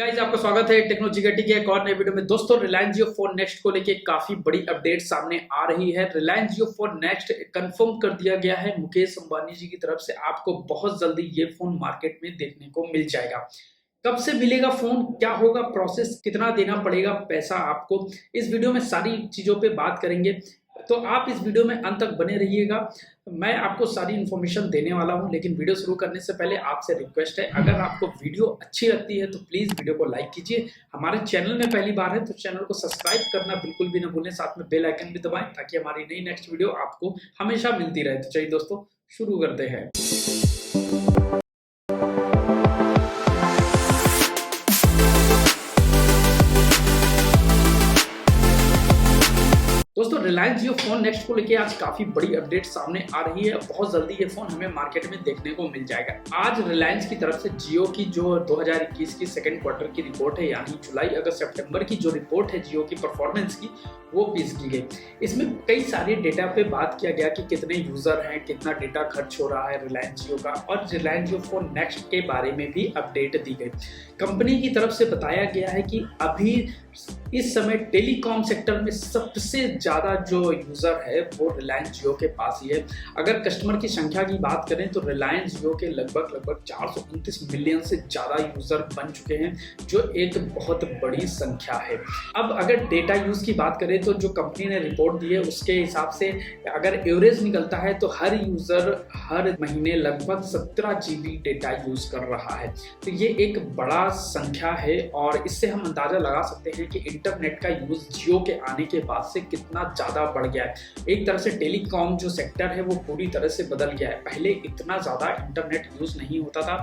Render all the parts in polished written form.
Guys, आपका स्वागत है टेक्नो जिगटी के एक और नए वीडियो में। दोस्तों, रिलायंस जियो फोन नेक्स्ट को लेके काफी बड़ी अपडेट सामने आ रही है। रिलायंस जियो फोन नेक्स्ट कंफर्म कर दिया गया है मुकेश अंबानी जी की तरफ से। आपको बहुत जल्दी ये फोन मार्केट में देखने को मिल जाएगा। कब से मिलेगा फोन, क्या होगा प्रोसेस, कितना देना पड़ेगा पैसा आपको, इस वीडियो में सारी चीजों पे बात करेंगे। तो आप इस वीडियो में अंत तक बने रहिएगा। मैं आपको सारी इन्फॉर्मेशन देने वाला हूं, लेकिन वीडियो शुरू करने से पहले आपसे रिक्वेस्ट है, अगर आपको वीडियो अच्छी लगती है तो प्लीज वीडियो को लाइक कीजिए। हमारे चैनल में पहली बार है तो चैनल को सब्सक्राइब करना बिल्कुल भी ना भूलें, साथ में बेल आइकन भी दबाएं ताकि हमारी नई नेक्स्ट वीडियो आपको हमेशा मिलती रहे। तो चलिए दोस्तों, शुरू करते हैं। दोस्तों, रिलायंस जियो फोन नेक्स्ट को लेके आज काफी बड़ी अपडेट सामने आ रही है। बहुत जल्दी ये फोन हमें मार्केट में देखने को मिल जाएगा। आज रिलायंस की तरफ से जियो की जो 2021 की सेकंड क्वार्टर की रिपोर्ट है, यानी जुलाई अगस्त सितंबर की जो रिपोर्ट है जियो की परफॉर्मेंस की, वो पेश की गई। इसमें कई सारे डेटा पे बात किया गया कि कितने यूजर हैं, कितना डेटा खर्च हो रहा है रिलायंस जियो का, और रिलायंस जियो फोन नेक्स्ट के बारे में भी अपडेट दी गई। कंपनी की तरफ से बताया गया है कि अभी इस समय टेलीकॉम सेक्टर में सबसे ज्यादा जो यूजर है वो रिलायंस जियो के पास ही है। अगर कस्टमर की संख्या की बात करें तो रिलायंस जियो के लगभग 429 मिलियन से ज्यादा यूजर बन चुके हैं, जो एक बहुत बड़ी संख्या है। अब अगर डेटा यूज की बात करें तो जो कंपनी ने रिपोर्ट दी है उसके हिसाब से अगर एवरेज निकलता है तो हर यूजर हर महीने लगभग 17 GB डेटा यूज कर रहा है। तो ये एक बड़ा संख्या है और इससे हम अंदाजा लगा सकते हैं कि इंटरनेट का यूज जियो के आने के बाद से कितना ज्यादा बढ़ गया है। एक तरह से टेलीकॉम जो सेक्टर है वो पूरी तरह से बदल गया है। पहले इतना ज्यादा इंटरनेट यूज नहीं होता था,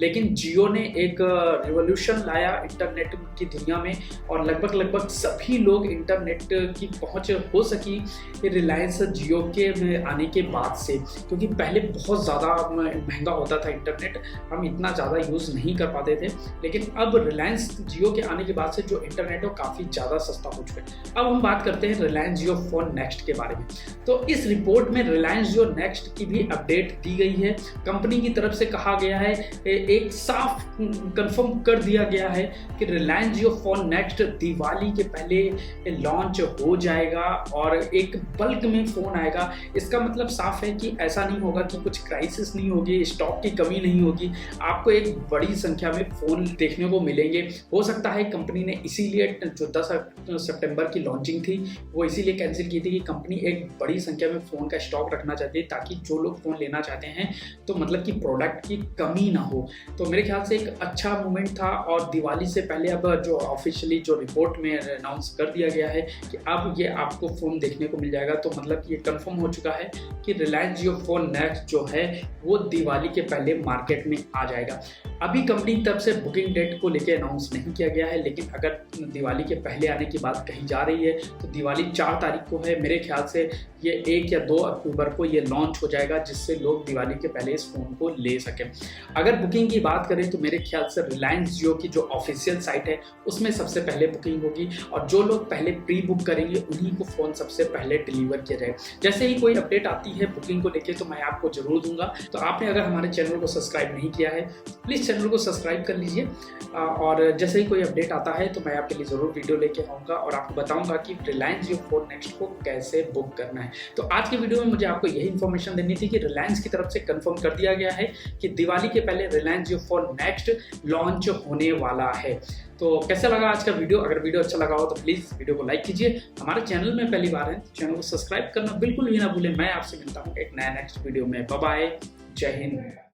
लेकिन जियो ने एक रिवॉल्यूशन लाया इंटरनेट की दुनिया में और लगभग सभी लोग इंटरनेट की पहुंच हो सकी रिलायंस जियो के आने के बाद से, क्योंकि पहले बहुत ज़्यादा महंगा होता था इंटरनेट, हम इतना ज़्यादा यूज़ नहीं कर पाते थे। लेकिन अब रिलायंस जियो के आने के बाद से जो इंटरनेट है वो काफ़ी ज़्यादा सस्ता हो चुका है। अब हम बात करते हैं रिलायंस जियो फोन नेक्स्ट के बारे में। तो इस रिपोर्ट में रिलायंस जियो नेक्स्ट की भी अपडेट दी गई है। कंपनी की तरफ से कहा गया है, एक साफ कंफर्म कर दिया गया है कि रिलायंस जियो फोन नेक्स्ट दिवाली के पहले लॉन्च हो जाएगा और एक बल्क में फोन आएगा। इसका मतलब साफ है कि ऐसा नहीं होगा कि कुछ क्राइसिस नहीं होगी, स्टॉक की कमी नहीं होगी, आपको एक बड़ी संख्या में फोन देखने को मिलेंगे। हो सकता है कंपनी ने इसीलिए जो 10 सितंबर की लॉन्चिंग थी वो इसीलिए कैंसिल की थी कि कंपनी एक बड़ी संख्या में फोन का स्टॉक रखना चाहती है ताकि जो लोग फोन लेना चाहते हैं तो मतलब कि प्रोडक्ट की कमी ना हो। तो मेरे ख्याल से एक अच्छा मूवमेंट था और दिवाली से पहले अब जो ऑफिशियली जो रिपोर्ट में अनाउंस कर दिया गया है कि अब ये आपको फोन देखने को मिल जाएगा। तो मतलब ये कंफर्म हो चुका है कि रिलायंस जियो फोन नेक्स्ट जो है वो दिवाली के पहले मार्केट में आ जाएगा। अभी कंपनी की तरफ से बुकिंग डेट को लेकर अनाउंस नहीं किया गया है, लेकिन अगर दिवाली के पहले आने की बात कही जा रही है तो दिवाली 4 तारीख को है। मेरे ख्याल से ये 1 या 2 अक्टूबर को ये लॉन्च हो जाएगा, जिससे लोग दिवाली के पहले इस फोन को ले सकें। अगर बुकिंग की बात करें तो मेरे ख्याल से रिलायंस जियो की जो ऑफिशियल साइट है उसमें सबसे पहले बुकिंग होगी और जो लोग पहले प्री बुक करेंगे उन्हीं को फोन सबसे पहले डिलीवर किया जाएगा। जैसे ही कोई अपडेट आती है बुकिंग को लेकर तो मैं आपको जरूर दूंगा। तो आपने अगर हमारे चैनल को सब्सक्राइब नहीं किया है प्लीज़ चैनल को सब्सक्राइब कर लीजिए और जैसे ही कोई अपडेट आता है तो मैं आपके लिए ज़रूर वीडियो लेके आऊँगा और आपको बताऊँगा कि रिलायंस जियो फोन नेक्स्ट को कैसे बुक करना है। तो आज की वीडियो में मुझे आपको यही इन्फॉर्मेशन देनी थी कि रिलायंस की तरफ से कंफर्म कर दिया गया है कि दिवाली के पहले रिलायंस जियो फोन नेक्स्ट लॉन्च होने वाला है। तो कैसा लगा आज का वीडियो? अगर वीडियो अच्छा लगा हो तो प्लीज़ वीडियो को लाइक कीजिए। हमारे चैनल में पहली बार है तो चैनल को सब्सक्राइब करना बिल्कुल भी ना भूलें। मैं आपसे मिलता हूँ एक नया नेक्स्ट वीडियो में। बाय बाय, जय हिंद।